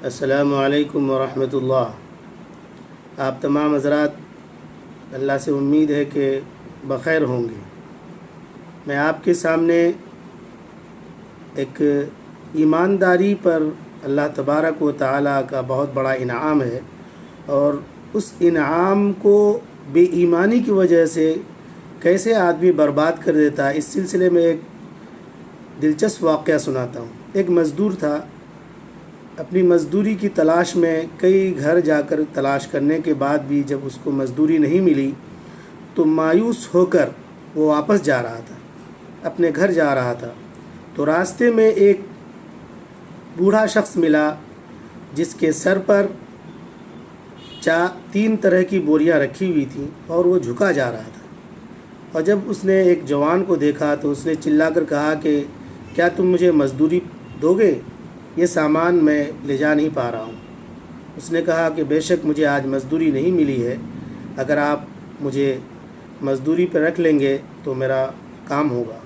السلام علیکم ورحمۃ اللہ۔ آپ تمام حضرات اللہ سے امید ہے کہ بخیر ہوں گے۔ میں آپ کے سامنے ایک ایمانداری پر اللہ تبارک و تعالیٰ کا بہت بڑا انعام ہے، اور اس انعام کو بے ایمانی کی وجہ سے کیسے آدمی برباد کر دیتا ہے، اس سلسلے میں ایک دلچسپ واقعہ سناتا ہوں۔ ایک مزدور تھا، اپنی مزدوری کی تلاش میں کئی گھر جا کر تلاش کرنے کے بعد بھی جب اس کو مزدوری نہیں ملی تو مایوس ہو کر وہ واپس جا رہا تھا، اپنے گھر جا رہا تھا۔ تو راستے میں ایک بوڑھا شخص ملا جس کے سر پر 3 طرح کی بوریاں رکھی ہوئی تھیں اور وہ جھکا جا رہا تھا۔ اور جب اس نے ایک جوان کو دیکھا تو اس نے چلا کر کہا کہ کیا تم مجھے مزدوری دو گے؟ یہ سامان میں لے جا نہیں پا رہا ہوں۔ اس نے کہا کہ بے شک مجھے آج مزدوری نہیں ملی ہے، اگر آپ مجھے مزدوری پہ رکھ لیں گے تو میرا کام ہوگا۔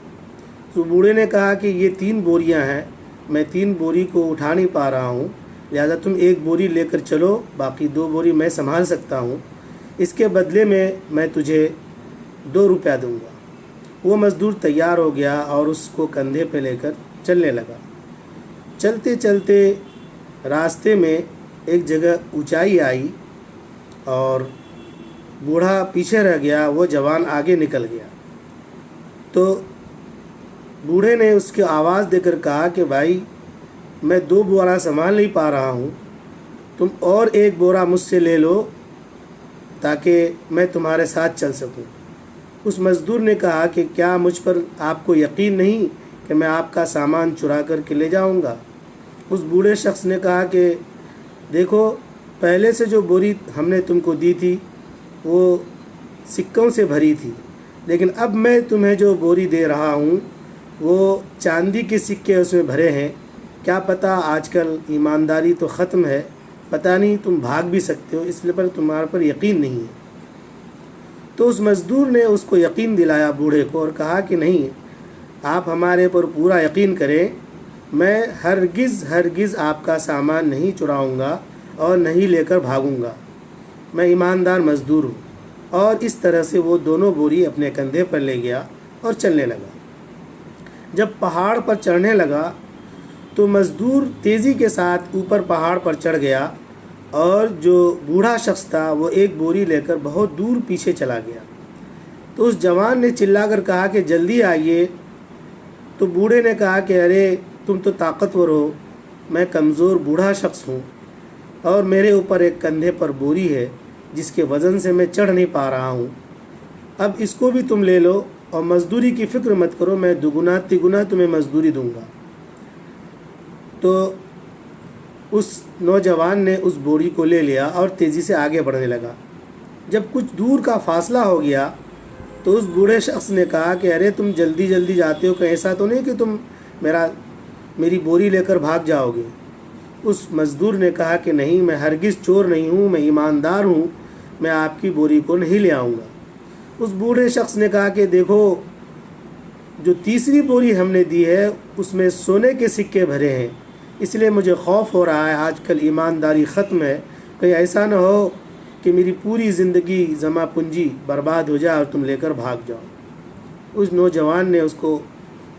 تو بوڑھے نے کہا کہ یہ 3 بوریاں ہیں، میں 3 بوری کو اٹھا نہیں پا رہا ہوں، لہذا تم 1 بوری لے کر چلو، باقی 2 بوری میں سنبھال سکتا ہوں، اس کے بدلے میں تجھے 2 روپیہ دوں گا۔ وہ مزدور تیار ہو گیا اور اس کو کندھے پہ لے کر چلنے لگا۔ چلتے چلتے راستے میں ایک جگہ اونچائی آئی اور بوڑھا پیچھے رہ گیا، وہ جوان آگے نکل گیا۔ تو بوڑھے نے اس کی آواز دے کر کہا کہ بھائی میں 2 بورا سنبھال نہیں پا رہا ہوں، تم اور 1 بورا مجھ سے لے لو تاکہ میں تمہارے ساتھ چل سکوں۔ اس مزدور نے کہا کہ کیا مجھ پر آپ کو یقین نہیں کہ میں آپ کا سامان چرا کر کے لے جاؤں گا؟ اس بوڑھے شخص نے کہا کہ دیکھو، پہلے سے جو بوری ہم نے تم کو دی تھی وہ سکوں سے بھری تھی، لیکن اب میں تمہیں جو بوری دے رہا ہوں وہ چاندی کے سکے اس میں بھرے ہیں۔ کیا پتہ آج کل ایمانداری تو ختم ہے، پتہ نہیں تم بھاگ بھی سکتے ہو، اس لیے پر تمہارے پر یقین نہیں ہے۔ تو اس مزدور نے اس کو یقین دلایا بوڑھے کو اور کہا کہ نہیں، آپ ہمارے پر پورا یقین کریں، میں ہرگز آپ کا سامان نہیں چراؤں گا اور نہیں لے کر بھاگوں گا، میں ایماندار مزدور ہوں۔ اور اس طرح سے وہ دونوں بوری اپنے کندھے پر لے گیا اور چلنے لگا۔ جب پہاڑ پر چڑھنے لگا تو مزدور تیزی کے ساتھ اوپر پہاڑ پر چڑھ گیا، اور جو بوڑھا شخص تھا وہ 1 بوری لے کر بہت دور پیچھے چلا گیا۔ تو اس جوان نے چلا کر کہا کہ جلدی آئیے۔ تو بوڑھے نے کہا کہ ارے تم تو طاقتور ہو، میں کمزور بوڑھا شخص ہوں، اور میرے اوپر ایک کندھے پر بوری ہے جس کے وزن سے میں چڑھ نہیں پا رہا ہوں، اب اس کو بھی تم لے لو اور مزدوری کی فکر مت کرو، میں 2 تگنا تمہیں مزدوری دوں گا۔ تو اس نوجوان نے اس بوری کو لے لیا اور تیزی سے آگے بڑھنے لگا۔ جب کچھ دور کا فاصلہ ہو گیا تو اس بوڑھے شخص نے کہا کہ ارے تم جلدی جاتے ہو، کہ ایسا تو نہیں کہ تم میری بوری لے کر بھاگ جاؤ گے؟ اس مزدور نے کہا کہ نہیں، میں ہرگز چور نہیں ہوں، میں ایماندار ہوں، میں آپ کی بوری کو نہیں لے آؤں گا۔ اس بوڑھے شخص نے کہا کہ دیکھو، جو تیسری بوری ہم نے دی ہے اس میں سونے کے سکے بھرے ہیں، اس لیے مجھے خوف ہو رہا ہے، آج کل ایمانداری ختم ہے، کہیں ایسا نہ ہو کہ میری پوری زندگی جمع پونجی برباد ہو جائے اور تم لے کر بھاگ جاؤ۔ اس نوجوان نے اس کو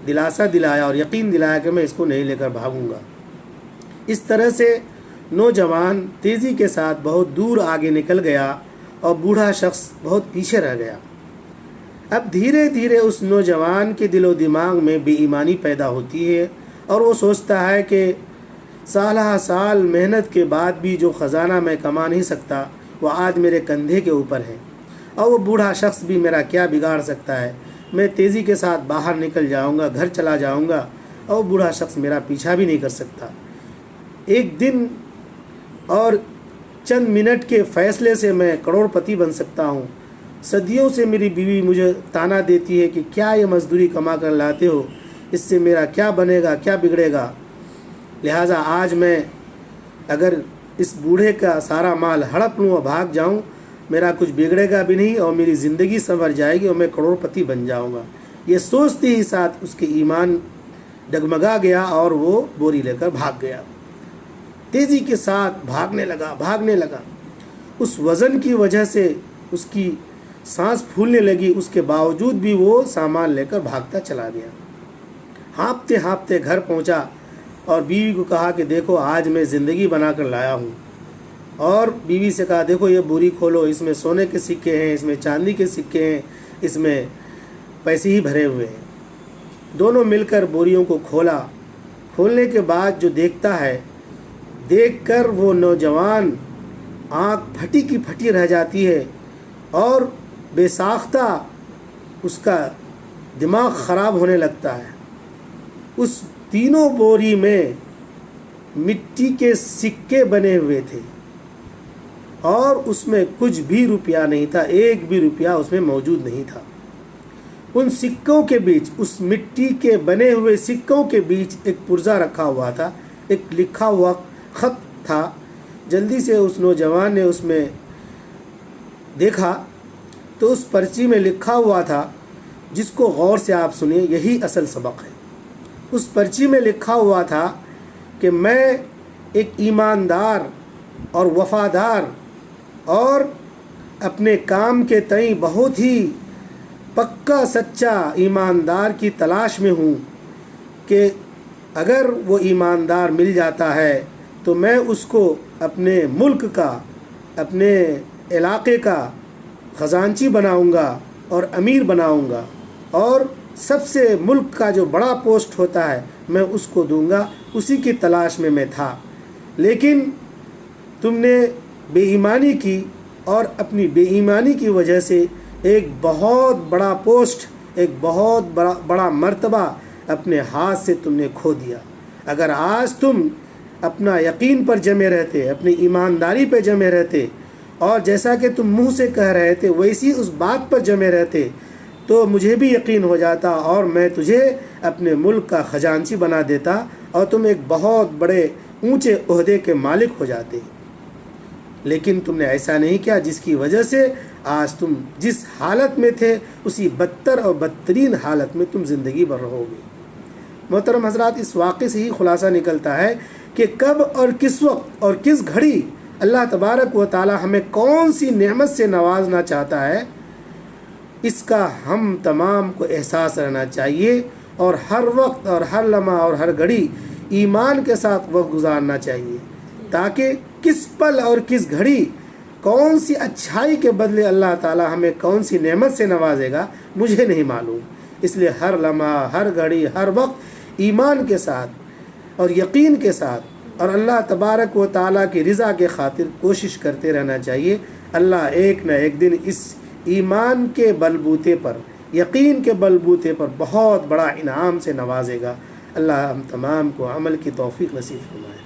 دلاسا دلایا اور یقین دلایا کہ میں اس کو نہیں لے کر بھاگوں گا۔ اس طرح سے نوجوان تیزی کے ساتھ بہت دور آگے نکل گیا اور بوڑھا شخص بہت پیچھے رہ گیا۔ اب دھیرے دھیرے اس نوجوان کے دل و دماغ میں بے ایمانی پیدا ہوتی ہے، اور وہ سوچتا ہے کہ سالہ سال محنت کے بعد بھی جو خزانہ میں کما نہیں سکتا وہ آج میرے کندھے کے اوپر ہے، اور وہ بوڑھا شخص بھی میرا کیا بگاڑ سکتا ہے، میں تیزی کے ساتھ باہر نکل جاؤں گا، گھر چلا جاؤں گا، اور بوڑھا شخص میرا پیچھا بھی نہیں کر سکتا۔ ایک دن اور چند منٹ کے فیصلے سے میں کروڑ پتی بن سکتا ہوں۔ صدیوں سے میری بیوی مجھے تانا دیتی ہے کہ کیا یہ مزدوری کما کر لاتے ہو، اس سے میرا کیا بنے گا، کیا بگڑے گا، لہٰذا آج میں اگر اس بوڑھے کا سارا مال ہڑپ لوں اور بھاگ جاؤں، میرا کچھ بگڑے گا بھی نہیں اور میری زندگی سنور جائے گی اور میں کروڑ پتی بن جاؤں گا۔ یہ سوچتے ہی ساتھ اس کے ایمان ڈگمگا گیا اور وہ بوری لے کر بھاگ گیا۔ تیزی کے ساتھ بھاگنے لگا. اس وزن کی وجہ سے اس کی سانس پھولنے لگی، اس کے باوجود بھی وہ سامان لے کر بھاگتا چلا گیا. ہانپتے ہانپتے گھر پہنچا اور بیوی کو کہا کہ دیکھو آج میں زندگی بنا کر لایا ہوں. اور بیوی سے کہا دیکھو یہ بوری کھولو، اس میں سونے کے سکے ہیں، اس میں چاندی کے سکے ہیں، اس میں پیسے ہی بھرے ہوئے ہیں. دونوں مل کر بوریوں کو کھولا. کھولنے کے بعد جو دیکھتا ہے، دیکھ کر وہ نوجوان آنکھ پھٹی کی پھٹی رہ جاتی ہے اور بے ساختہ اس کا دماغ خراب ہونے لگتا ہے. اس تینوں بوری میں مٹی کے سکے بنے ہوئے تھے اور اس میں کچھ بھی روپیہ نہیں تھا، ایک بھی روپیہ اس میں موجود نہیں تھا. ان سکوں کے بیچ، اس مٹی کے بنے ہوئے سکوں کے بیچ ایک پرزہ رکھا ہوا تھا، ایک لکھا ہوا خط تھا. جلدی سے اس نوجوان نے اس میں دیکھا تو اس پرچی میں لکھا ہوا تھا، جس کو غور سے آپ سنیں، یہی اصل سبق ہے. اس پرچی میں لکھا ہوا تھا کہ میں ایک ایماندار اور وفادار اور اپنے کام کے تئیں بہت ہی پکا سچا ایماندار کی تلاش میں ہوں کہ اگر وہ ایماندار مل جاتا ہے تو میں اس کو اپنے ملک کا، اپنے علاقے کا خزانچی بناؤں گا اور امیر بناؤں گا، اور سب سے ملک کا جو بڑا پوسٹ ہوتا ہے میں اس کو دوں گا. اسی کی تلاش میں تھا، لیکن تم نے بے ایمانی کی اور اپنی بے ایمانی کی وجہ سے ایک بہت بڑا پوسٹ، ایک بہت بڑا مرتبہ اپنے ہاتھ سے تم نے کھو دیا. اگر آج تم اپنا یقین پر جمے رہتے، اپنی ایمانداری پہ جمے رہتے اور جیسا کہ تم منہ سے کہہ رہے تھے ویسی اس بات پر جمے رہتے تو مجھے بھی یقین ہو جاتا اور میں تجھے اپنے ملک کا خزانچی بنا دیتا اور تم ایک بہت بڑے اونچے عہدے کے مالک ہو جاتے. لیکن تم نے ایسا نہیں کیا، جس کی وجہ سے آج تم جس حالت میں تھے اسی بدتر اور بدترین حالت میں تم زندگی بھر رہو گے. محترم حضرات، اس واقعے سے ہی خلاصہ نکلتا ہے کہ کب اور کس وقت اور کس گھڑی اللہ تبارک و تعالی ہمیں کون سی نعمت سے نوازنا چاہتا ہے، اس کا ہم تمام کو احساس رہنا چاہیے اور ہر وقت اور ہر لمحہ اور ہر گھڑی ایمان کے ساتھ وقت گزارنا چاہیے، تاکہ کس پل اور کس گھڑی کون سی اچھائی کے بدلے اللہ تعالی ہمیں کون سی نعمت سے نوازے گا مجھے نہیں معلوم. اس لیے ہر لمحہ، ہر گھڑی، ہر وقت ایمان کے ساتھ اور یقین کے ساتھ اور اللہ تبارک و تعالیٰ کی رضا کے خاطر کوشش کرتے رہنا چاہیے. اللہ ایک نہ ایک دن اس ایمان کے بلبوتے پر، یقین کے بلبوتے پر بہت بڑا انعام سے نوازے گا. اللہ ہم تمام کو عمل کی توفیق نصیب فرمائے.